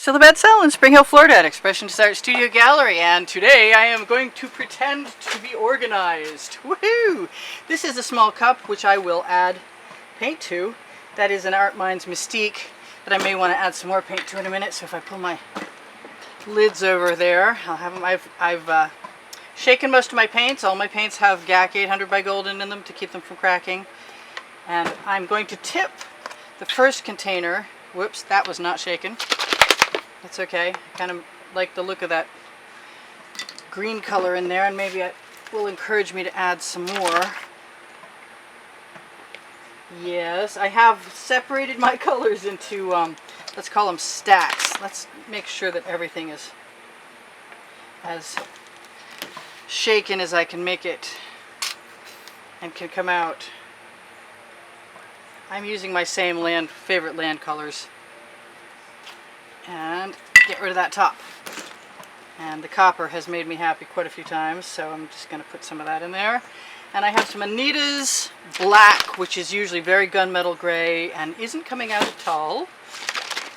Still the Batzell in Spring Hill, Florida at Expressionist Art Studio Gallery, and today I am going to pretend to be organized. Woohoo! This is a small cup which I will add paint to. That is an Art Minds Mystique that I may want to add some more paint to in a minute. So if I pull my lids over there, I'll have them. I've shaken most of my paints. All my paints have GAC 800 by Golden in them to keep them from cracking. And I'm going to tip the first container. Whoops, that was not shaken. That's okay. I kind of like the look of that green color in there, and maybe it will encourage me to add some more. Yes, I have separated my colors into, let's call them stacks. Let's make sure that everything is as shaken as I can make it and can come out. I'm using my same favorite land colors. And get rid of that top. And the copper has made me happy quite a few times, so I'm just going to put some of that in there. And I have some Anita's black, which is usually very gunmetal gray and isn't coming out at all.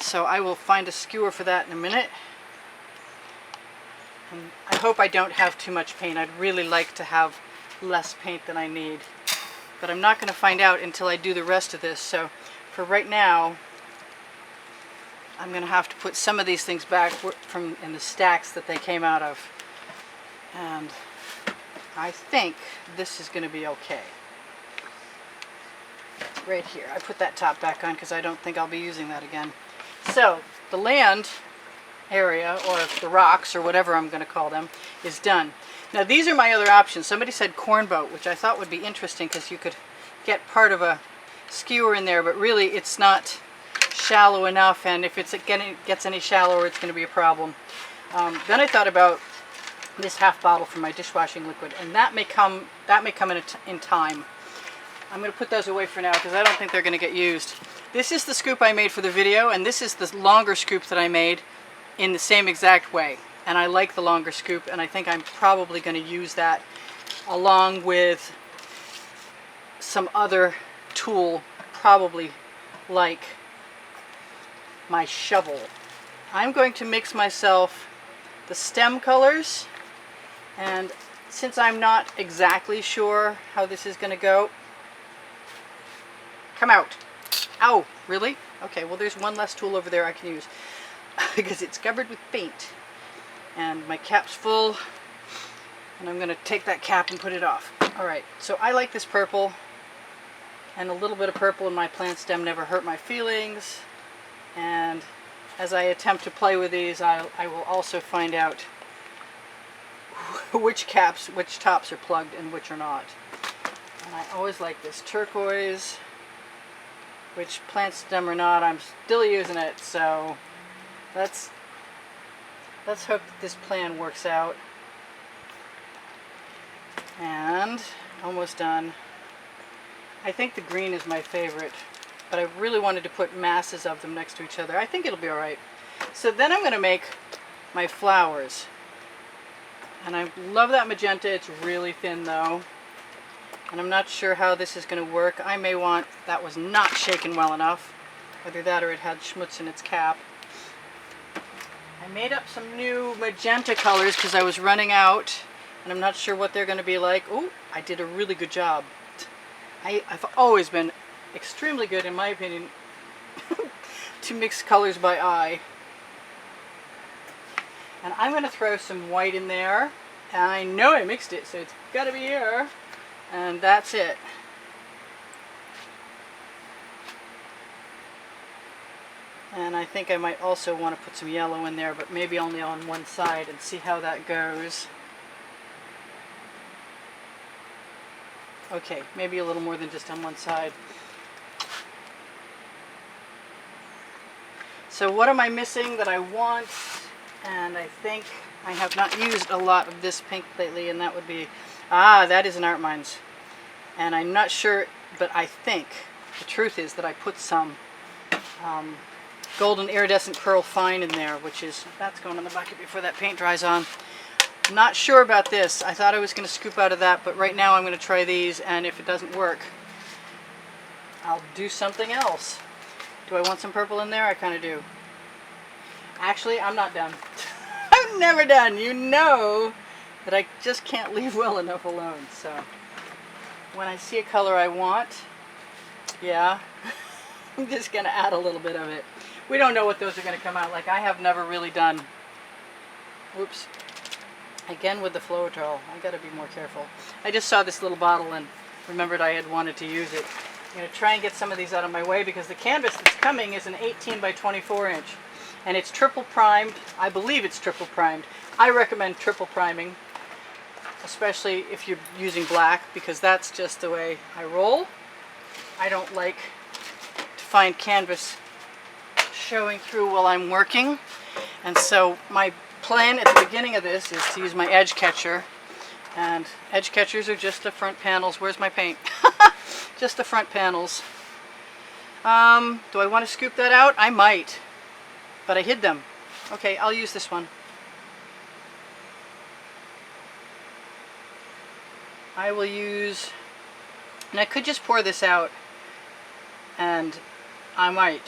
So I will find a skewer for that in a minute. And I hope I don't have too much paint. I'd really like to have less paint than I need. But I'm not going to find out until I do the rest of this. So for right now, I'm going to have to put some of these things back from in the stacks that they came out of. And I think this is going to be okay. Right here. I put that top back on because I don't think I'll be using that again. So the land area, or the rocks, or whatever I'm going to call them, is done. Now these are my other options. Somebody said corn boat, which I thought would be interesting because you could get part of a skewer in there, but really it's not shallow enough, and if it gets any shallower, it's going to be a problem. Then I thought about this half bottle for my dishwashing liquid, and that may come in time. I'm going to put those away for now because I don't think they're going to get used. This is the scoop I made for the video, and this is the longer scoop that I made in the same exact way. And I like the longer scoop, and I think I'm probably going to use that along with some other tool, probably like my shovel. I'm going to mix myself the stem colors, and since I'm not exactly sure how this is going to go, come out. Ow, really? Okay, well there's one less tool over there I can use because it's covered with paint. And my cap's full, and I'm going to take that cap and put it off. Alright, so I like this purple, and a little bit of purple in my plant stem never hurt my feelings. And as I attempt to play with these, I will also find out which tops are plugged and which are not. And I always like this turquoise, which plant stem or not, I'm still using it. So let's hope that this plan works out. And almost done. I think the green is my favorite, but I really wanted to put masses of them next to each other. I think it'll be alright. So then I'm going to make my flowers. And I love that magenta. It's really thin though. And I'm not sure how this is going to work. I may want, that was not shaken well enough. Either that or it had schmutz in its cap. I made up some new magenta colors because I was running out. And I'm not sure what they're going to be like. Oh, I did a really good job. I've always been extremely good, in my opinion, to mix colors by eye. And I'm going to throw some white in there. And I know I mixed it, so it's got to be here. And that's it. And I think I might also want to put some yellow in there, but maybe only on one side, and see how that goes. Okay, maybe a little more than just on one side. So what am I missing that I want? And I think I have not used a lot of this pink lately, and that would be, that is an Art Minds. And I'm not sure, but I think the truth is that I put some golden iridescent pearl fine in there, that's going in the bucket before that paint dries on. Not sure about this. I thought I was going to scoop out of that, but right now I'm going to try these, and if it doesn't work, I'll do something else. Do I want some purple in there? I kind of do. Actually, I'm not done. I'm never done. You know that I just can't leave well enough alone. So when I see a color I want, yeah, I'm just going to add a little bit of it. We don't know what those are going to come out like. I have never really done, whoops, again with the Floetrol. I got to be more careful. I just saw this little bottle and remembered I had wanted to use it. I'm going to try and get some of these out of my way because the canvas that's coming is an 18 by 24 inch. And it's triple primed. I believe it's triple primed. I recommend triple priming, especially if you're using black, because that's just the way I roll. I don't like to find canvas showing through while I'm working. And so my plan at the beginning of this is to use my edge catcher. And edge catchers are just the front panels. Where's my paint? Just the front panels. Do I want to scoop that out? I might. But I hid them. Okay, I'll use this one. I will use, and I could just pour this out, and I might,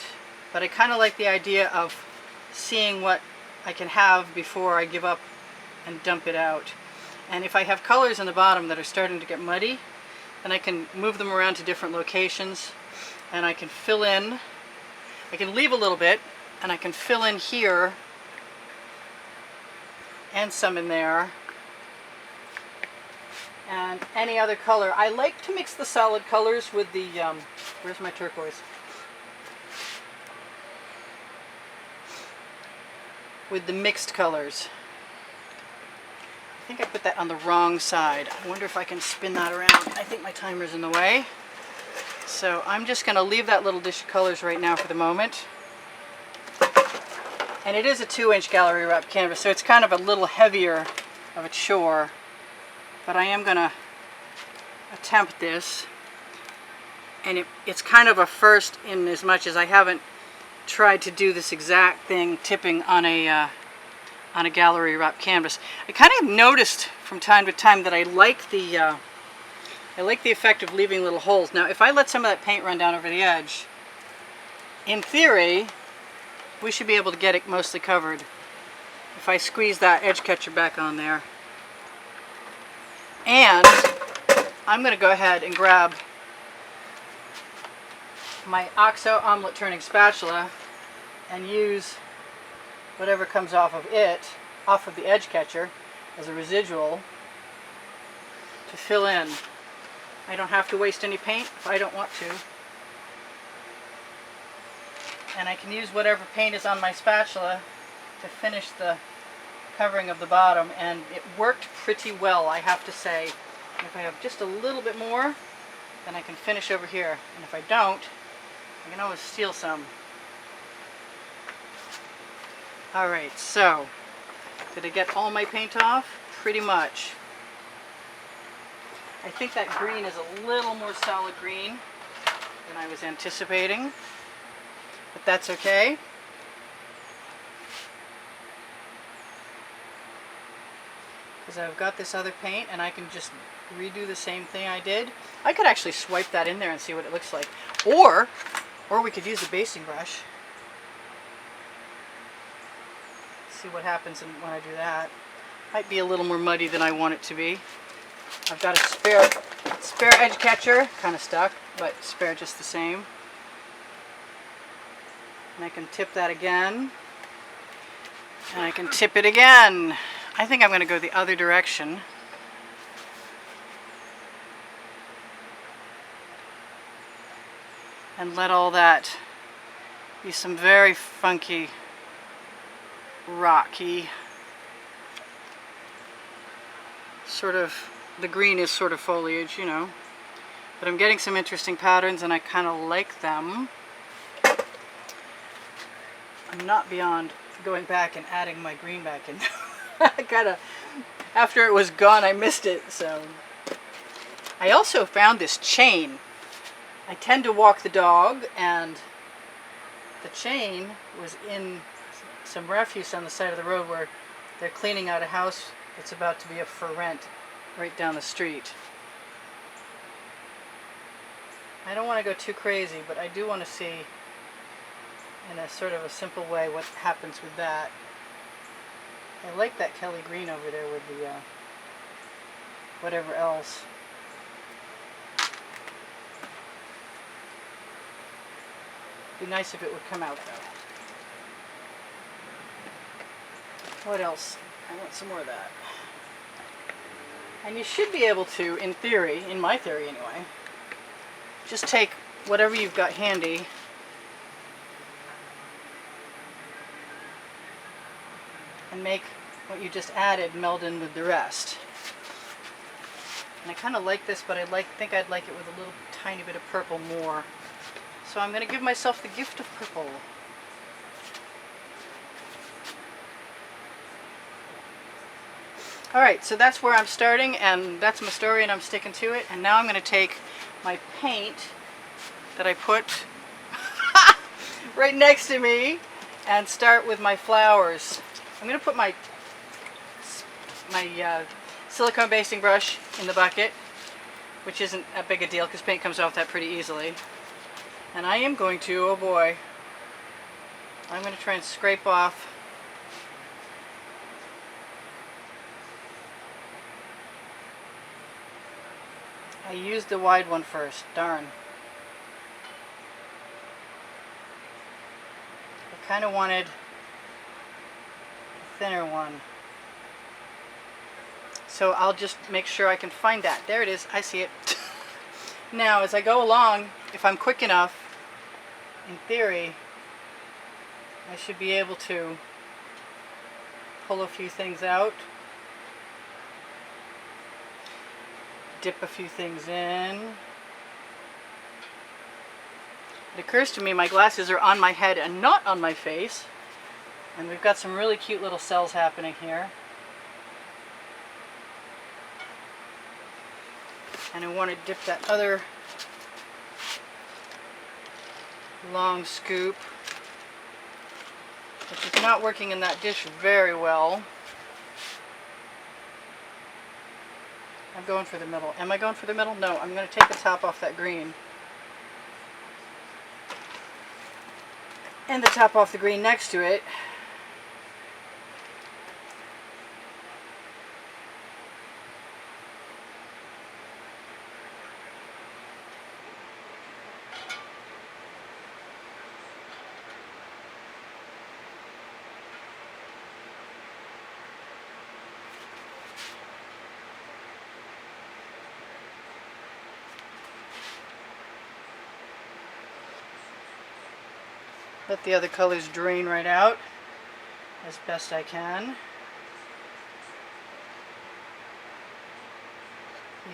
but I kind of like the idea of seeing what I can have before I give up and dump it out. And if I have colors in the bottom that are starting to get muddy, then I can move them around to different locations, and I can fill in. I can leave a little bit, and I can fill in here and some in there, and any other color. I like to mix the solid colors with the, where's my turquoise? With the mixed colors. I think I put that on the wrong side. I wonder if I can spin that around. I think my timer's in the way. So I'm just going to leave that little dish of colors right now for the moment. And it is a 2-inch gallery wrap canvas, so it's kind of a little heavier of a chore. But I am going to attempt this. And it's kind of a first in as much as I haven't tried to do this exact thing, tipping on a gallery wrap canvas. I kind of noticed from time to time that I like the effect of leaving little holes. Now, if I let some of that paint run down over the edge, in theory, we should be able to get it mostly covered if I squeeze that edge catcher back on there. And I'm going to go ahead and grab my OXO omelet turning spatula and use whatever comes off of it, off of the edge catcher as a residual, to fill in. I don't have to waste any paint if I don't want to. And I can use whatever paint is on my spatula to finish the covering of the bottom, and it worked pretty well, I have to say. And if I have just a little bit more, then I can finish over here. And if I don't, I can always steal some. Alright, so did I get all my paint off? Pretty much. I think that green is a little more solid green than I was anticipating, but that's okay. Because I've got this other paint and I can just redo the same thing I did. I could actually swipe that in there and see what it looks like. Or we could use a basing brush. See what happens when I do that. Might be a little more muddy than I want it to be. I've got a spare edge catcher, kind of stuck, but spare just the same. And I can tip that again. And I can tip it again. I think I'm going to go the other direction. And let all that be some very funky, rocky, sort of, the green is sort of foliage, you know. But I'm getting some interesting patterns and I kind of like them. I'm not beyond going back and adding my green back in. I kind of, after it was gone, I missed it, so. I also found this chain. I tend to walk the dog, and the chain was in some refuse on the side of the road where they're cleaning out a house that's about to be up for rent right down the street. I don't want to go too crazy, but I do want to see in a sort of a simple way what happens with that. I like that Kelly green over there with the whatever else. Be nice if it would come out though. What else? I want some more of that. And you should be able to, in theory, in my theory anyway, just take whatever you've got handy and make what you just added meld in with the rest. And I kind of like this, but I think I'd like it with a little tiny bit of purple more. So I'm going to give myself the gift of purple. Alright, so that's where I'm starting, and that's my story, and I'm sticking to it. And now I'm going to take my paint that I put right next to me and start with my flowers. I'm going to put my silicone basting brush in the bucket, which isn't that big a deal because paint comes off that pretty easily. And I am going to, oh boy, I'm going to try and scrape off I used the wide one first, darn. I kind of wanted a thinner one. So I'll just make sure I can find that. There it is, I see it. Now as I go along, if I'm quick enough, in theory, I should be able to pull a few things out. Dip a few things in. It occurs to me my glasses are on my head and not on my face. And we've got some really cute little cells happening here. And I want to dip that other long scoop, which is not working in that dish very well. I'm going for the middle. Am I going for the middle? No, I'm going to take the top off that green. And the top off the green next to it. Let the other colors drain right out as best I can.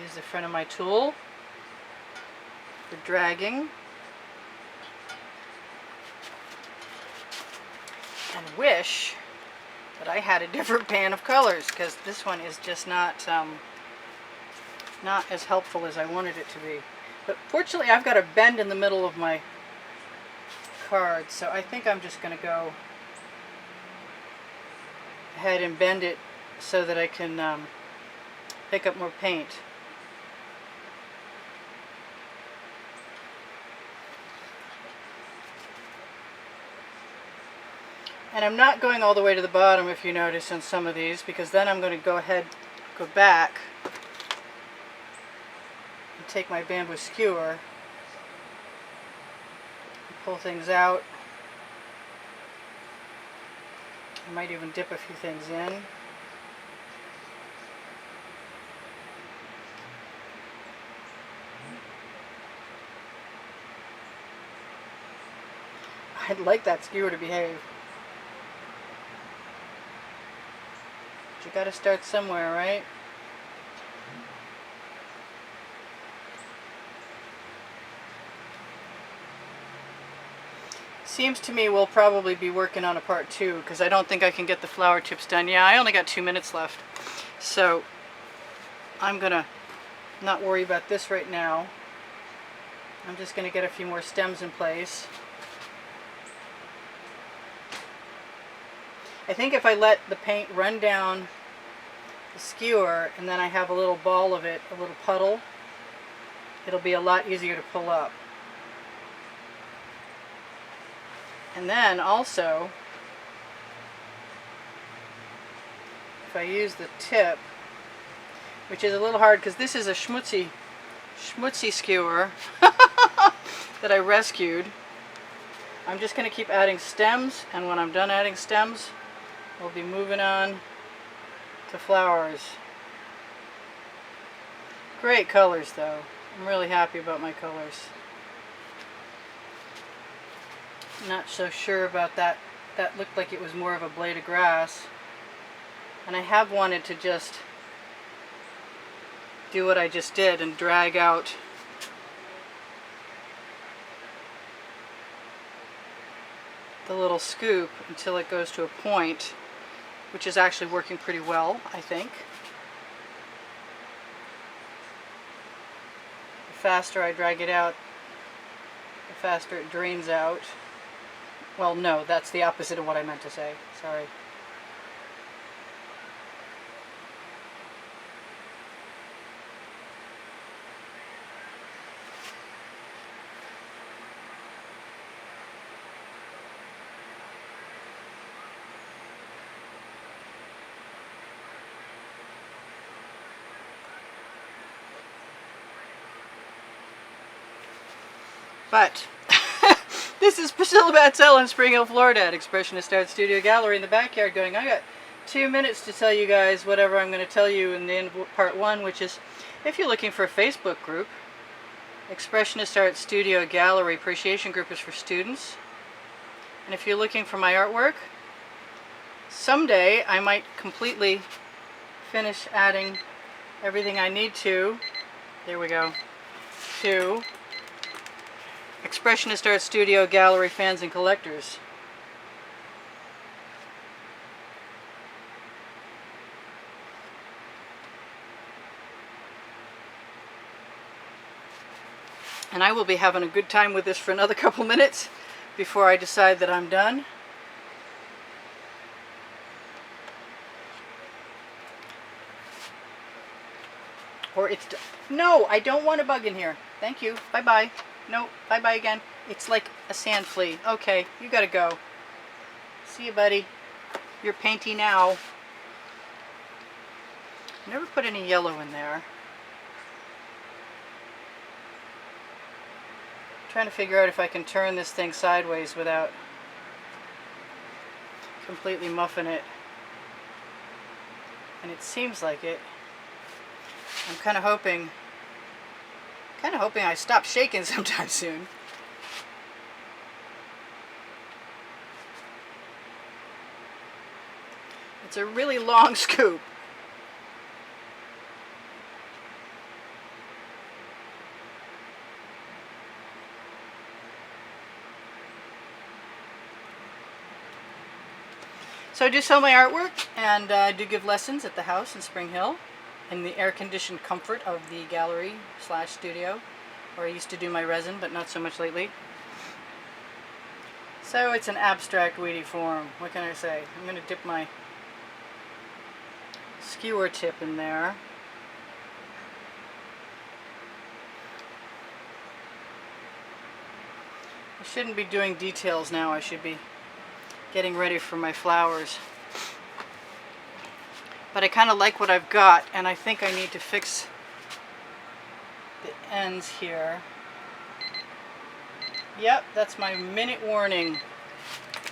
Use the front of my tool for dragging. And wish that I had a different pan of colors, because this one is just not as helpful as I wanted it to be. But fortunately I've got a bend in the middle of my card, so I think I'm just going to go ahead and bend it so that I can pick up more paint. And I'm not going all the way to the bottom, if you notice, on some of these, because then I'm going to go back and take my bamboo skewer pull things out. I might even dip a few things in. I'd like that skewer to behave. But you gotta start somewhere, right? Seems to me we'll probably be working on a part 2 because I don't think I can get the flower tips done. Yeah, I only got 2 minutes left. So I'm gonna not worry about this right now. I'm just gonna get a few more stems in place. I think if I let the paint run down the skewer and then I have a little ball of it, a little puddle, it'll be a lot easier to pull up. And then also, if I use the tip, which is a little hard because this is a schmutzy skewer that I rescued, I'm just going to keep adding stems, and when I'm done adding stems, we'll be moving on to flowers. Great colors though. I'm really happy about my colors. Not so sure about that. That looked like it was more of a blade of grass. And I have wanted to just do what I just did and drag out the little scoop until it goes to a point, which is actually working pretty well, I think. The faster I drag it out, the faster it drains out. Well, no, that's the opposite of what I meant to say. Sorry. But this is Priscilla Batzell in Spring Hill, Florida at Expressionist Art Studio Gallery in the backyard going, I got 2 minutes to tell you guys whatever I'm going to tell you in the end of part 1, which is if you're looking for a Facebook group, Expressionist Art Studio Gallery Appreciation Group is for students. And if you're looking for my artwork, someday I might completely finish adding everything I need to, there we go, to Expressionist Art Studio Gallery Fans and Collectors. And I will be having a good time with this for another couple minutes before I decide that I'm done. Or it's done. No, I don't want a bug in here. Thank you. Bye-bye. No, bye-bye again. It's like a sand flea. Okay, you gotta go. See you, buddy. You're painty now. Never put any yellow in there. I'm trying to figure out if I can turn this thing sideways without completely muffing it. And it seems like it. I'm kind of hoping I stop shaking sometime soon. It's a really long scoop. So I do sell my artwork, and I do give lessons at the house in Spring Hill in the air-conditioned comfort of the gallery / studio, where I used to do my resin, but not so much lately. So it's an abstract, weedy form. What can I say? I'm going to dip my skewer tip in there. I shouldn't be doing details now. I should be getting ready for my flowers. But I kind of like what I've got, and I think I need to fix the ends here. Yep, that's my minute warning.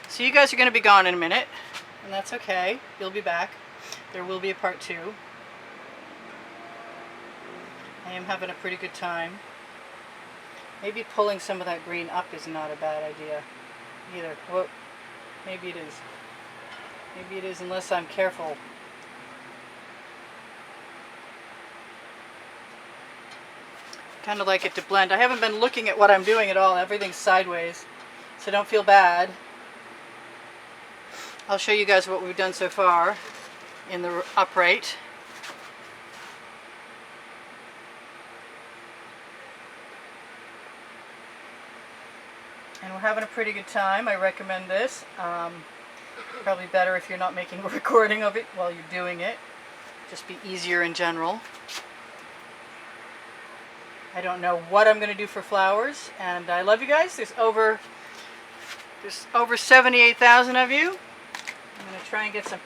So you guys are going to be gone in a minute, and that's okay. You'll be back. There will be a part 2. I am having a pretty good time. Maybe pulling some of that green up is not a bad idea either. Whoa. Maybe it is. Maybe it is, unless I'm careful. Kind of like it to blend. I haven't been looking at what I'm doing at all. Everything's sideways, so don't feel bad. I'll show you guys what we've done so far in the upright. And we're having a pretty good time. I recommend this. Probably better if you're not making a recording of it while you're doing it. Just be easier in general. I don't know what I'm going to do for flowers, and I love you guys. There's over There's over 78,000 of you. I'm going to try and get some